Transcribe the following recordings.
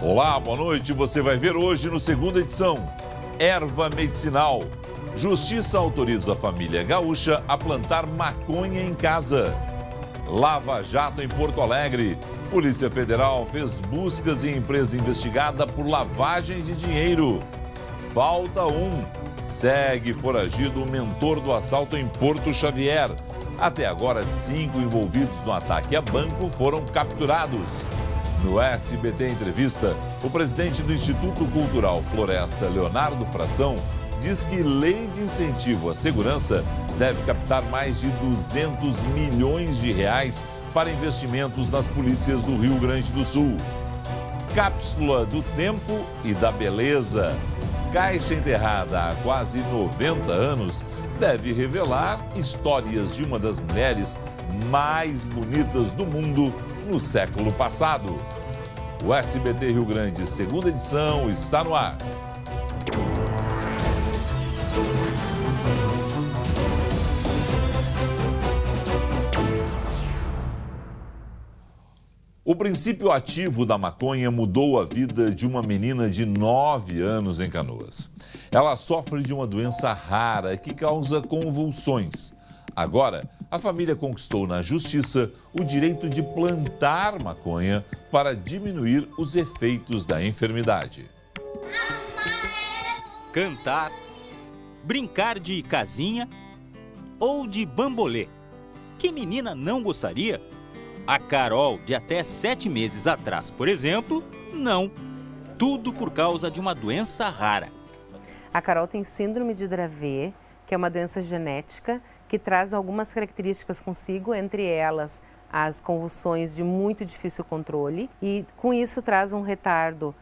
Olá, boa noite. Você vai ver hoje no Segunda Edição. Erva medicinal. Justiça autoriza a família gaúcha a plantar maconha em casa. Lava Jato em Porto Alegre. Polícia Federal fez buscas em empresa investigada por lavagem de dinheiro. Falta um. Segue foragido o mentor do assalto em Porto Xavier. Até agora, 5 envolvidos no ataque a banco foram capturados. No SBT Entrevista, o presidente do Instituto Cultural Floresta, Leonardo Fração, diz que lei de incentivo à segurança deve captar mais de 200 milhões de reais para investimentos nas polícias do Rio Grande do Sul. Cápsula do tempo e da beleza. Caixa enterrada há quase 90 anos deve revelar histórias de uma das mulheres mais bonitas do mundo no século passado. O SBT Rio Grande, Segunda Edição, está no ar. O princípio ativo da maconha mudou a vida de uma menina de 9 anos em Canoas. Ela sofre de uma doença rara que causa convulsões. Agora, a família conquistou na justiça o direito de plantar maconha para diminuir os efeitos da enfermidade. Cantar, brincar de casinha ou de bambolê. Que menina não gostaria? A Carol, de até 7 meses atrás, por exemplo, não. Tudo por causa de uma doença rara. A Carol tem síndrome de Dravet, que é uma doença genética que traz algumas características consigo, entre elas as convulsões de muito difícil controle, e com isso traz um retardo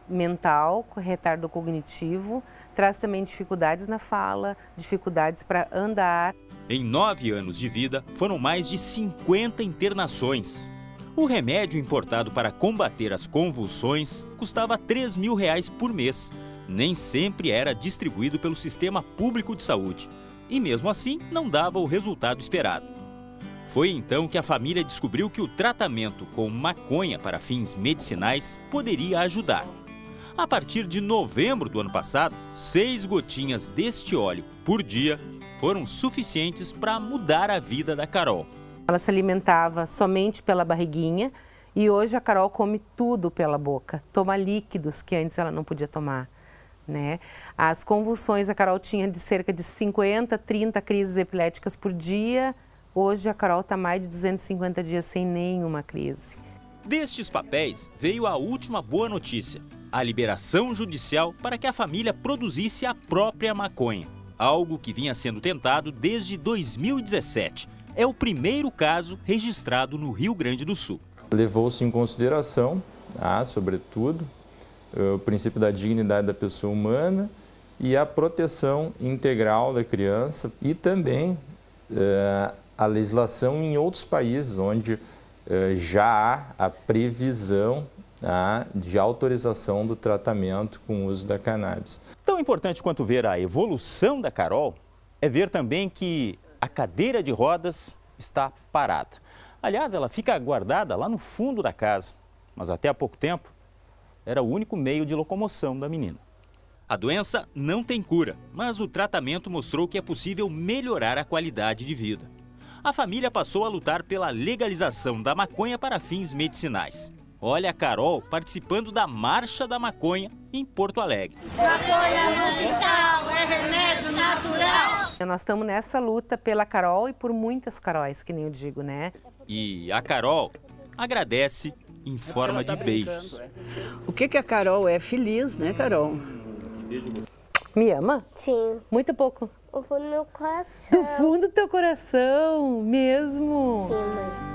mental, retardo cognitivo, traz também dificuldades na fala, dificuldades para andar. Em 9 anos de vida, foram mais de 50 internações. O remédio importado para combater as convulsões custava R$3 mil por mês. Nem sempre era distribuído pelo Sistema Público de Saúde. E mesmo assim, não dava o resultado esperado. Foi então que a família descobriu que o tratamento com maconha para fins medicinais poderia ajudar. A partir de novembro do ano passado, 6 gotinhas deste óleo por dia foram suficientes para mudar a vida da Carol. Ela se alimentava somente pela barriguinha e hoje a Carol come tudo pela boca. Toma líquidos que antes ela não podia tomar, né? As convulsões a Carol tinha de cerca de 50, 30 crises epiléticas por dia. Hoje a Carol está mais de 250 dias sem nenhuma crise. Destes papéis veio a última boa notícia: a liberação judicial para que a família produzisse a própria maconha. Algo que vinha sendo tentado desde 2017. É o primeiro caso registrado no Rio Grande do Sul. Levou-se em consideração, sobretudo, o princípio da dignidade da pessoa humana e a proteção integral da criança e também a legislação em outros países onde já há a previsão de autorização do tratamento com o uso da cannabis. Tão importante quanto ver a evolução da Carol é ver também que a cadeira de rodas está parada. Aliás, ela fica guardada lá no fundo da casa, mas até há pouco tempo era o único meio de locomoção da menina. A doença não tem cura, mas o tratamento mostrou que é possível melhorar a qualidade de vida. A família passou a lutar pela legalização da maconha para fins medicinais. Olha a Carol participando da Marcha da Maconha em Porto Alegre. Maconha medicinal é remédio natural. Nós estamos nessa luta pela Carol e por muitas Caróis, que nem eu digo, né? E a Carol agradece em forma de beijos. O que a Carol é feliz, né, Carol? Me ama? Sim. Muito pouco. O fundo do meu coração. Do fundo do teu coração, mesmo? Sim, mãe.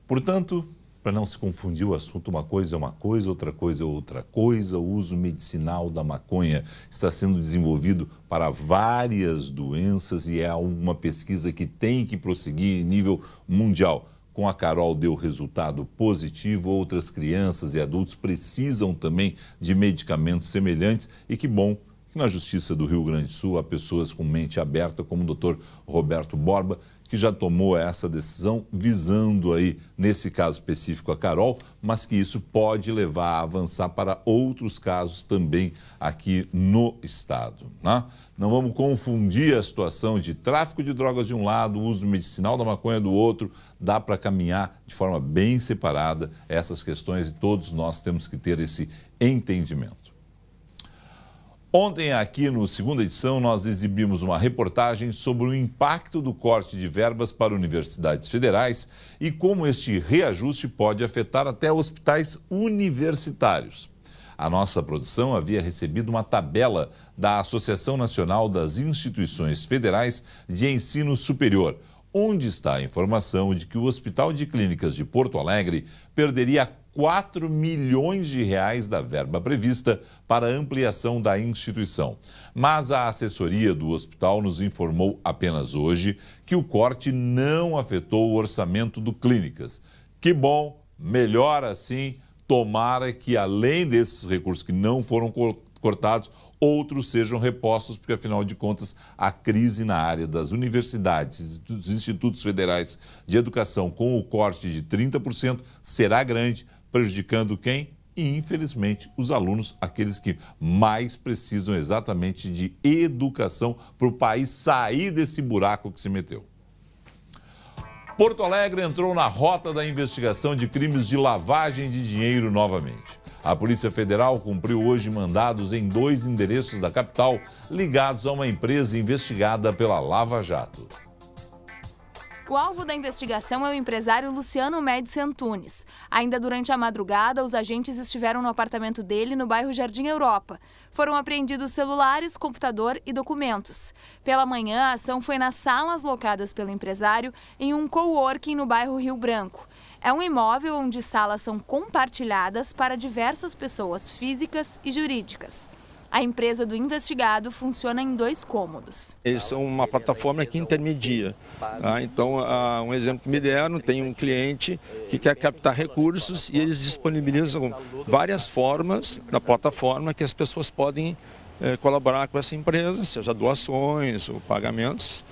Portanto, para não se confundir o assunto, uma coisa é uma coisa, outra coisa é outra coisa, o uso medicinal da maconha está sendo desenvolvido para várias doenças e é uma pesquisa que tem que prosseguir em nível mundial. Com a Carol deu resultado positivo, outras crianças e adultos precisam também de medicamentos semelhantes e que bom que na Justiça do Rio Grande do Sul há pessoas com mente aberta, como o Dr. Roberto Borba, que que já tomou essa decisão visando aí, nesse caso específico, a Carol, mas que isso pode levar a avançar para outros casos também aqui no estado, né? Não vamos confundir a situação de tráfico de drogas de um lado, uso medicinal da maconha do outro. Dá para caminhar de forma bem separada essas questões e todos nós temos que ter esse entendimento. Ontem, aqui no Segunda Edição, nós exibimos uma reportagem sobre o impacto do corte de verbas para universidades federais e como este reajuste pode afetar até hospitais universitários. A nossa produção havia recebido uma tabela da Associação Nacional das Instituições Federais de Ensino Superior, onde está a informação de que o Hospital de Clínicas de Porto Alegre perderia 4 milhões de reais da verba prevista para a ampliação da instituição. Mas a assessoria do hospital nos informou apenas hoje que o corte não afetou o orçamento do Clínicas. Que bom, melhor assim, tomara que além desses recursos que não foram cortados, outros sejam repostos, porque afinal de contas a crise na área das universidades e dos institutos federais de educação com o corte de 30% será grande, prejudicando quem? E, infelizmente, os alunos, aqueles que mais precisam exatamente de educação para o país sair desse buraco que se meteu. Porto Alegre entrou na rota da investigação de crimes de lavagem de dinheiro novamente. A Polícia Federal cumpriu hoje mandados em 2 endereços da capital ligados a uma empresa investigada pela Lava Jato. O alvo da investigação é o empresário Luciano Médici Antunes. Ainda durante a madrugada, os agentes estiveram no apartamento dele no bairro Jardim Europa. Foram apreendidos celulares, computador e documentos. Pela manhã, a ação foi nas salas locadas pelo empresário em um coworking no bairro Rio Branco. É um imóvel onde salas são compartilhadas para diversas pessoas físicas e jurídicas. A empresa do investigado funciona em 2 cômodos. Eles são uma plataforma que intermedia. Então, um exemplo que me deram, tem um cliente que quer captar recursos e eles disponibilizam várias formas da plataforma que as pessoas podem colaborar com essa empresa, seja doações ou pagamentos.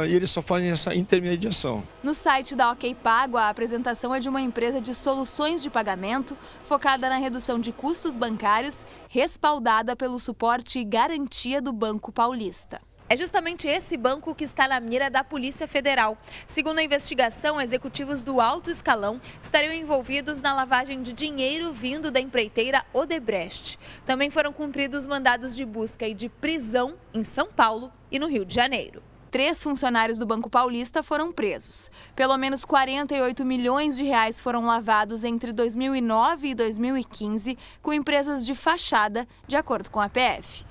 E eles só fazem essa intermediação. No site da OK Pago, a apresentação é de uma empresa de soluções de pagamento focada na redução de custos bancários, respaldada pelo suporte e garantia do Banco Paulista. É justamente esse banco que está na mira da Polícia Federal. Segundo a investigação, executivos do alto escalão estariam envolvidos na lavagem de dinheiro vindo da empreiteira Odebrecht. Também foram cumpridos mandados de busca e de prisão em São Paulo e no Rio de Janeiro. 3 funcionários do Banco Paulista foram presos. Pelo menos 48 milhões de reais foram lavados entre 2009 e 2015 com empresas de fachada, de acordo com a PF.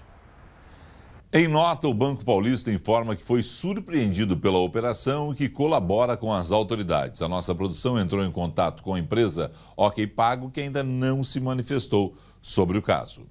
Em nota, o Banco Paulista informa que foi surpreendido pela operação e que colabora com as autoridades. A nossa produção entrou em contato com a empresa OK Pago, que ainda não se manifestou sobre o caso.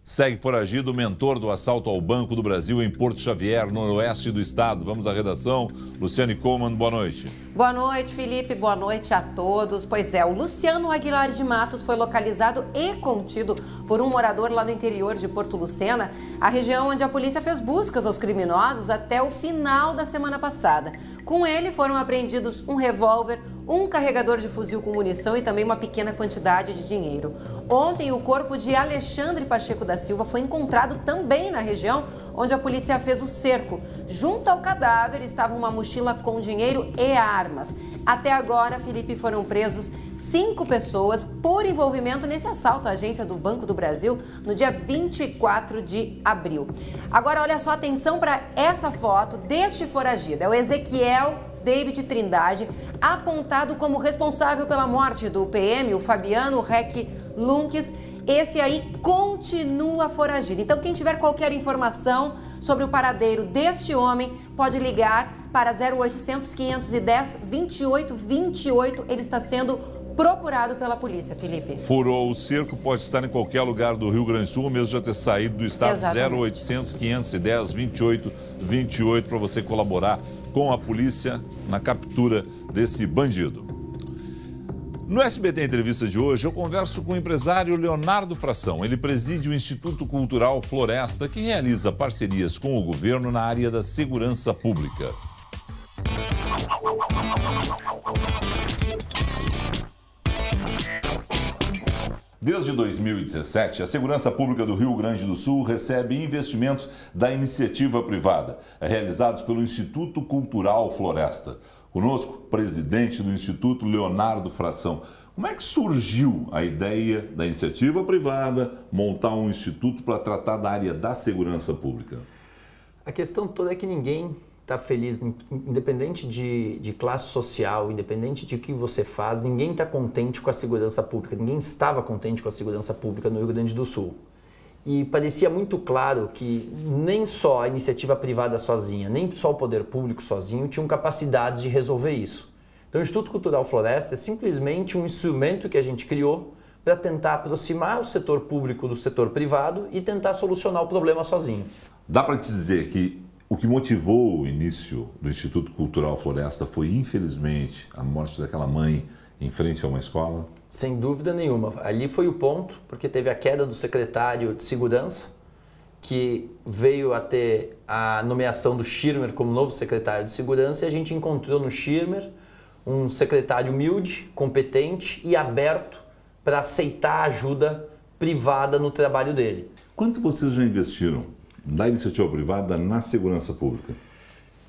Segue foragido o mentor do assalto ao Banco do Brasil em Porto Xavier, noroeste do estado. Vamos à redação. Luciane Coleman, boa noite. Boa noite, Felipe. Boa noite a todos. Pois é, o Luciano Aguilar de Matos foi localizado e contido por um morador lá no interior de Porto Lucena, a região onde a polícia fez buscas aos criminosos até o final da semana passada. Com ele foram apreendidos um revólver, um carregador de fuzil com munição e também uma pequena quantidade de dinheiro. Ontem, o corpo de Alexandre Pacheco da Silva foi encontrado também na região onde a polícia fez o cerco. Junto ao cadáver estava uma mochila com dinheiro e armas. Até agora, Felipe, foram presos 5 pessoas por envolvimento nesse assalto à agência do Banco do Brasil no dia 24 de abril. Agora, olha só, atenção para essa foto deste foragido. É o Ezequiel David Trindade, apontado como responsável pela morte do PM, o Fabiano Rec Lunques. Esse aí continua foragido. Então, quem tiver qualquer informação sobre o paradeiro deste homem, pode ligar para 0800 510 2828. Ele está sendo procurado pela polícia, Felipe. Furou o cerco, pode estar em qualquer lugar do Rio Grande do Sul, mesmo já ter saído do estado. Exatamente. 0800 510 2828 para você colaborar com a polícia na captura desse bandido. No SBT Entrevista de hoje, eu converso com o empresário Leonardo Fração. Ele preside o Instituto Cultural Floresta, que realiza parcerias com o governo na área da segurança pública. Desde 2017, a Segurança Pública do Rio Grande do Sul recebe investimentos da iniciativa privada, realizados pelo Instituto Cultural Floresta. Conosco, presidente do Instituto, Leonardo Fração. Como é que surgiu a ideia da iniciativa privada montar um instituto para tratar da área da segurança pública? A questão toda é que ninguém está feliz, independente de classe social, independente de o que você faz, ninguém está contente com a segurança pública, ninguém estava contente com a segurança pública no Rio Grande do Sul. E parecia muito claro que nem só a iniciativa privada sozinha, nem só o poder público sozinho tinham capacidades de resolver isso. Então o Instituto Cultural Floresta é simplesmente um instrumento que a gente criou para tentar aproximar o setor público do setor privado e tentar solucionar o problema sozinho. Dá para dizer que o que motivou o início do Instituto Cultural Floresta foi, infelizmente, a morte daquela mãe em frente a uma escola? Sem dúvida nenhuma. Ali foi o ponto, porque teve a queda do secretário de Segurança, que veio a ter a nomeação do Schirmer como novo secretário de Segurança, e a gente encontrou no Schirmer um secretário humilde, competente e aberto para aceitar ajuda privada no trabalho dele. Quanto vocês já investiram da iniciativa privada na segurança pública?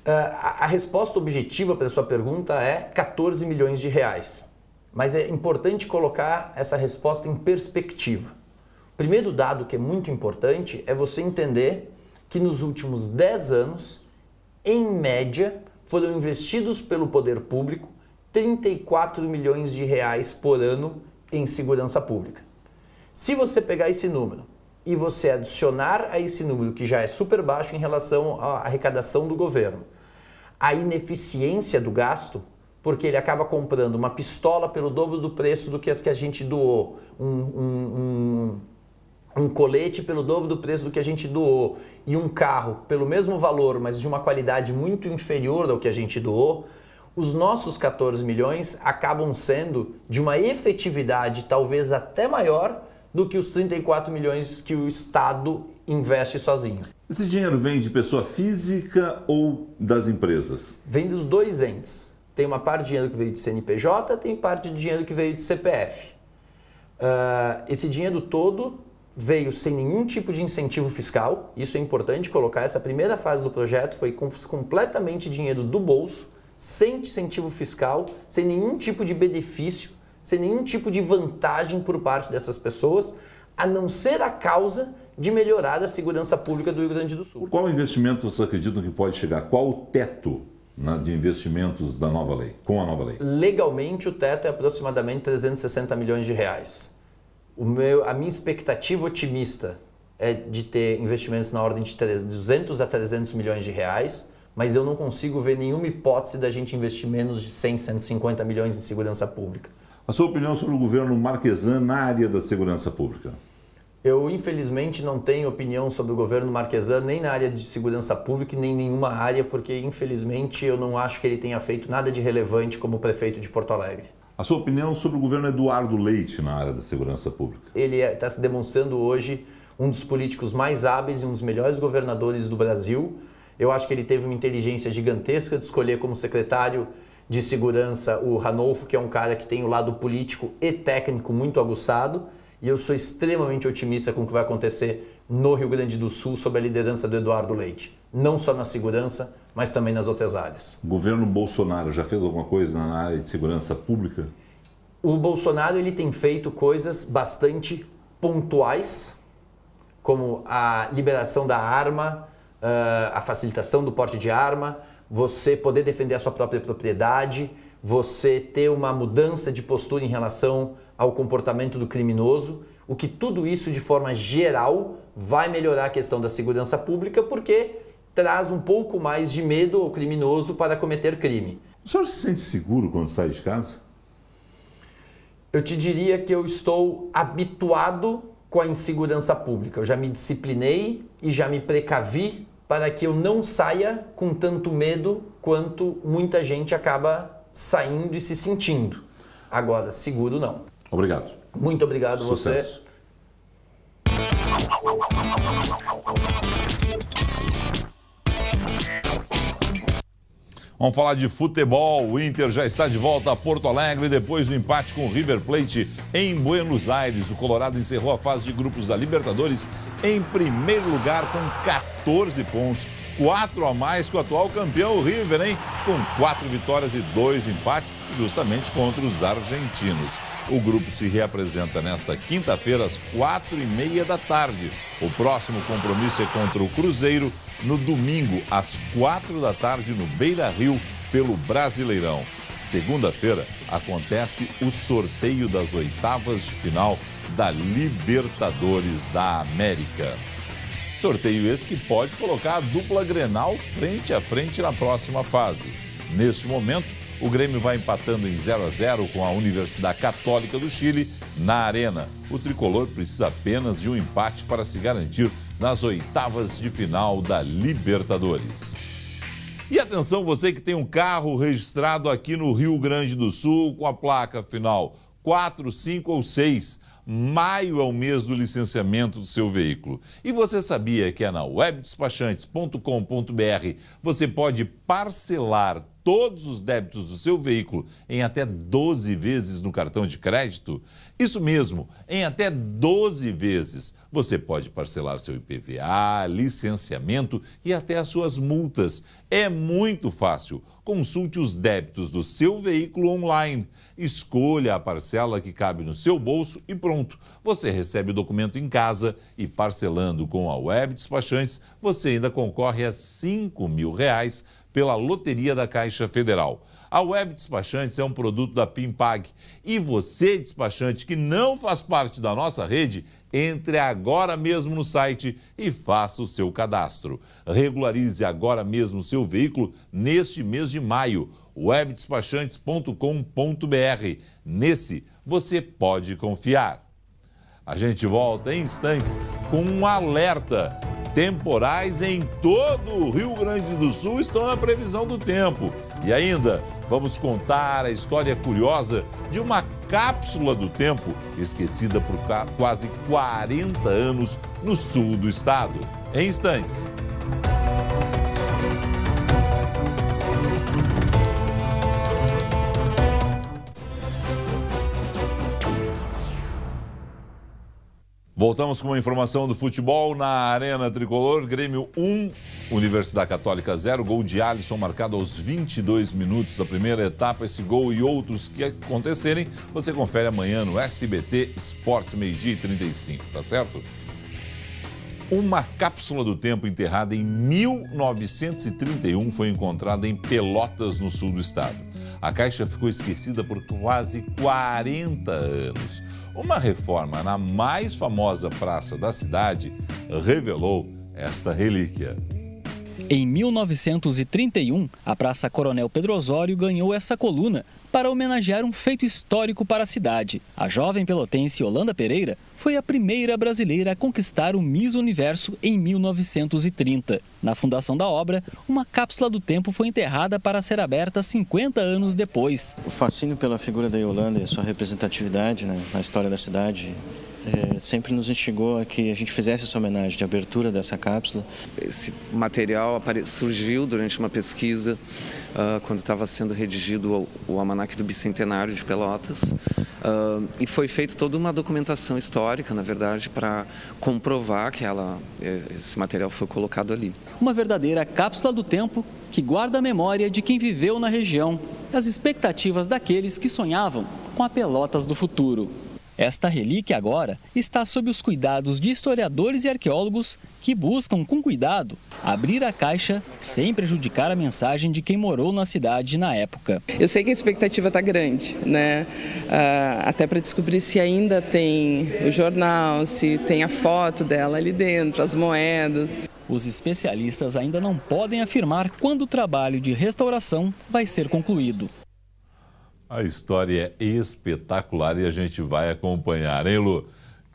A resposta objetiva para a sua pergunta é 14 milhões de reais. Mas é importante colocar essa resposta em perspectiva. O primeiro dado que é muito importante é você entender que nos últimos 10 anos, em média, foram investidos pelo poder público 34 milhões de reais por ano em segurança pública. Se você pegar esse número e você adicionar a esse número, que já é super baixo em relação à arrecadação do governo, a ineficiência do gasto, porque ele acaba comprando uma pistola pelo dobro do preço do que as que a gente doou, um colete pelo dobro do preço do que a gente doou e um carro pelo mesmo valor, mas de uma qualidade muito inferior ao que a gente doou, os nossos 14 milhões acabam sendo de uma efetividade talvez até maior do que os 34 milhões que o Estado investe sozinho. Esse dinheiro vem de pessoa física ou das empresas? Vem dos dois entes. Tem uma parte de dinheiro que veio de CNPJ, tem parte de dinheiro que veio de CPF. Esse dinheiro todo veio sem nenhum tipo de incentivo fiscal. Isso é importante colocar. Essa primeira fase do projeto foi completamente dinheiro do bolso, sem incentivo fiscal, sem nenhum tipo de benefício, sem nenhum tipo de vantagem por parte dessas pessoas, a não ser a causa de melhorar a segurança pública do Rio Grande do Sul. Qual investimento vocês acreditam que pode chegar? Qual o teto de investimentos da nova lei, com a nova lei? Legalmente, o teto é aproximadamente 360 milhões de reais. A minha expectativa otimista é de ter investimentos na ordem de 200 a 300 milhões de reais, mas eu não consigo ver nenhuma hipótese da gente investir menos de 100, 150 milhões em segurança pública. A sua opinião sobre o governo Marquesan na área da segurança pública? Eu, infelizmente, não tenho opinião sobre o governo Marquesan nem na área de segurança pública, nem em nenhuma área, porque, infelizmente, eu não acho que ele tenha feito nada de relevante como prefeito de Porto Alegre. A sua opinião sobre o governo Eduardo Leite na área da segurança pública? Ele está se demonstrando hoje um dos políticos mais hábeis e um dos melhores governadores do Brasil. Eu acho que ele teve uma inteligência gigantesca de escolher como secretário de segurança o Ranolfo, que é um cara que tem o lado político e técnico muito aguçado, e eu sou extremamente otimista com o que vai acontecer no Rio Grande do Sul sob a liderança do Eduardo Leite, não só na segurança, mas também nas outras áreas. O governo Bolsonaro já fez alguma coisa na área de segurança pública? O Bolsonaro ele tem feito coisas bastante pontuais, como a liberação da arma, a facilitação do porte de arma, você poder defender a sua própria propriedade, você ter uma mudança de postura em relação ao comportamento do criminoso, o que tudo isso de forma geral vai melhorar a questão da segurança pública porque traz um pouco mais de medo ao criminoso para cometer crime. O senhor se sente seguro quando sai de casa? Eu te diria que eu estou habituado com a insegurança pública. Eu já me disciplinei e já me precavi para que eu não saia com tanto medo quanto muita gente acaba saindo e se sentindo. Agora, seguro não. Obrigado. Muito obrigado. Sucesso. Você. Vamos falar de futebol. O Inter já está de volta a Porto Alegre depois do empate com o River Plate em Buenos Aires. O Colorado encerrou a fase de grupos da Libertadores em primeiro lugar com 14 pontos. 4 a mais que o atual campeão, o River, hein? Com 4 vitórias e 2 empates, justamente contra os argentinos. O grupo se reapresenta nesta quinta-feira às 4h30 da tarde. O próximo compromisso é contra o Cruzeiro no domingo às 4 da tarde no Beira-Rio pelo Brasileirão. Segunda-feira acontece o sorteio das oitavas de final da Libertadores da América. Sorteio esse que pode colocar a dupla Grenal frente a frente na próxima fase. Neste momento, o Grêmio vai empatando em 0-0 com a Universidade Católica do Chile na Arena. O tricolor precisa apenas de um empate para se garantir nas oitavas de final da Libertadores. E atenção, você que tem um carro registrado aqui no Rio Grande do Sul com a placa final 4, 5 ou 6. Maio é o mês do licenciamento do seu veículo. E você sabia que é na webdespachantes.com.br você pode parcelar todos os débitos do seu veículo em até 12 vezes no cartão de crédito? Isso mesmo, em até 12 vezes. Você pode parcelar seu IPVA, licenciamento e até as suas multas. É muito fácil. Consulte os débitos do seu veículo online. Escolha a parcela que cabe no seu bolso e pronto. Você recebe o documento em casa e parcelando com a Web Despachantes, você ainda concorre a R$5.000 pela Loteria da Caixa Federal. A Web Despachantes é um produto da Pimpag. E você, despachante que não faz parte da nossa rede, entre agora mesmo no site e faça o seu cadastro. Regularize agora mesmo o seu veículo neste mês de maio. webdespachantes.com.br. Nesse você pode confiar. A gente volta em instantes com um alerta. Temporais em todo o Rio Grande do Sul estão na previsão do tempo. E ainda vamos contar a história curiosa de uma cápsula do tempo esquecida por quase 40 anos no sul do estado. Em instantes. Voltamos com uma informação do futebol na Arena Tricolor. Grêmio 1, Universidade Católica 0. Gol de Alisson marcado aos 22 minutos da primeira etapa. Esse gol e outros que acontecerem, você confere amanhã no SBT Esportes, 12h35, tá certo? Uma cápsula do tempo enterrada em 1931 foi encontrada em Pelotas, no sul do estado. A caixa ficou esquecida por quase 40 anos. Uma reforma na mais famosa praça da cidade revelou esta relíquia. Em 1931, a Praça Coronel Pedro Osório ganhou essa coluna para homenagear um feito histórico para a cidade. A jovem pelotense Yolanda Pereira foi a primeira brasileira a conquistar o Miss Universo em 1930. Na fundação da obra, uma cápsula do tempo foi enterrada para ser aberta 50 anos depois. O fascínio pela figura da Yolanda e a sua representatividade, na história da cidade sempre nos instigou a que a gente fizesse essa homenagem de abertura dessa cápsula. Esse material surgiu durante uma pesquisa quando estava sendo redigido o Almanaque do Bicentenário de Pelotas e foi feita toda uma documentação histórica, na verdade, para comprovar que esse material foi colocado ali. Uma verdadeira cápsula do tempo que guarda a memória de quem viveu na região, as expectativas daqueles que sonhavam com a Pelotas do futuro. Esta relíquia agora está sob os cuidados de historiadores e arqueólogos que buscam, com cuidado, abrir a caixa sem prejudicar a mensagem de quem morou na cidade na época. Eu sei que a expectativa está grande, né? Até para descobrir se ainda tem o jornal, se tem a foto dela ali dentro, as moedas. Os especialistas ainda não podem afirmar quando o trabalho de restauração vai ser concluído. A história é espetacular e a gente vai acompanhar, hein, Lu?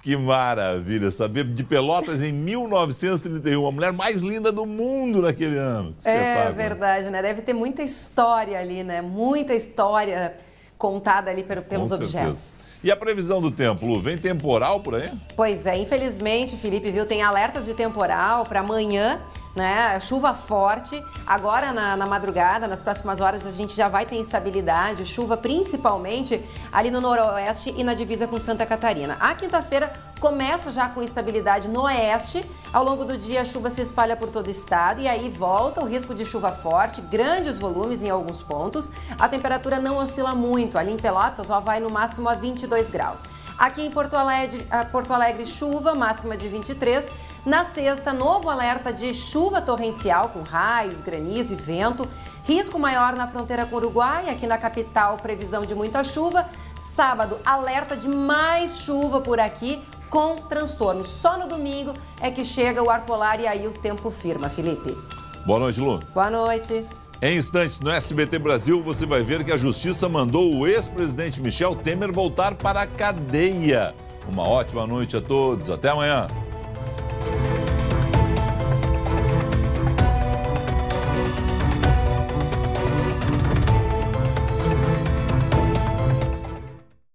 Que maravilha saber de Pelotas em 1931, a mulher mais linda do mundo naquele ano. É verdade, né? Deve ter muita história ali, né? Muita história contada ali pelos objetos. E a previsão do tempo, Lu? Vem temporal por aí? Pois é, infelizmente, Felipe, viu, tem alertas de temporal para amanhã, né? Chuva forte. Agora na madrugada, nas próximas horas, a gente já vai ter instabilidade, chuva principalmente ali no noroeste e na divisa com Santa Catarina. A quinta-feira começa já com instabilidade no oeste. Ao longo do dia, a chuva se espalha por todo o estado e aí volta o risco de chuva forte, grandes volumes em alguns pontos. A temperatura não oscila muito. Ali em Pelotas, ó, vai no máximo a 22 graus. Aqui em Porto Alegre, chuva, máxima de 23. Na sexta, novo alerta de chuva torrencial com raios, granizo e vento. Risco maior na fronteira com o Uruguai, aqui na capital, previsão de muita chuva. Sábado, alerta de mais chuva por aqui, com transtornos. Só no domingo é que chega o ar polar e aí o tempo firma, Felipe. Boa noite, Lu. Boa noite. Em instantes, no SBT Brasil, você vai ver que a Justiça mandou o ex-presidente Michel Temer voltar para a cadeia. Uma ótima noite a todos. Até amanhã.